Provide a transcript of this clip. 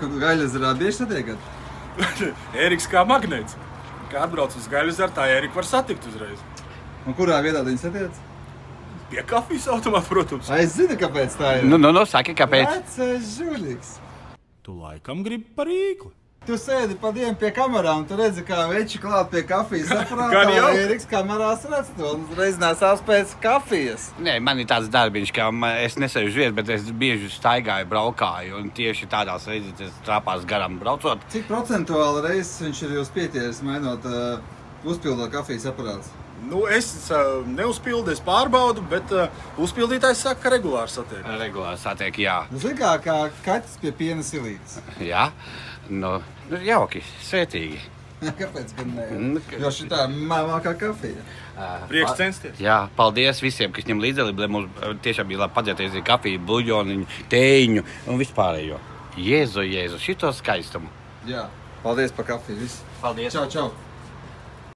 Gaļezerā bieži satiekat? Ēriks kā magnēts. Kā atbrauc uz Gaļezeru, tā Ēriku var satikt uzreiz. Un kurā vietā viņi satiec? Pie kafijas automāta, protams. Es zinu, kāpēc tā ir. Saki, kāpēc? Vecais žuļiks. Tu laikam gribi par īkli. Tu sēdi pa dienu pie kamerām, tu redzi, kā veči klāt pie kafijas aparātā. Gan jau. Ēriks kamerās redz to un reiz nesās pēc kafijas. Nē, man ir tāds darbiņš, ka es nesēžu vietas, bet es bieži staigāju, braukāju. Un tieši tādās reizes trāpās garām braucot. Cik procentuāli reizes viņš ir jūs pietieris mainot uzpildot kafijas aparāts? Nu, es neuzpildu, es pārbaudu, bet uzpildītājs saka, ka regulāri satiek. Regulāri satiek, jā. Nu, zin kā kaķis pie piena silītes. Jā, jauki, svētīgi. Kāpēc gan ne? Jo šitā māmākā kafija. Prieks censties. Jā, paldies visiem, kas ņem līdzi, lai mums tiešām bija labi padzēties kafiju, buļļoniņu, tēņu un vispārējo. Jēzu, šito skaistumu. Jā, paldies par kafiju, viss. Paldies. Čau.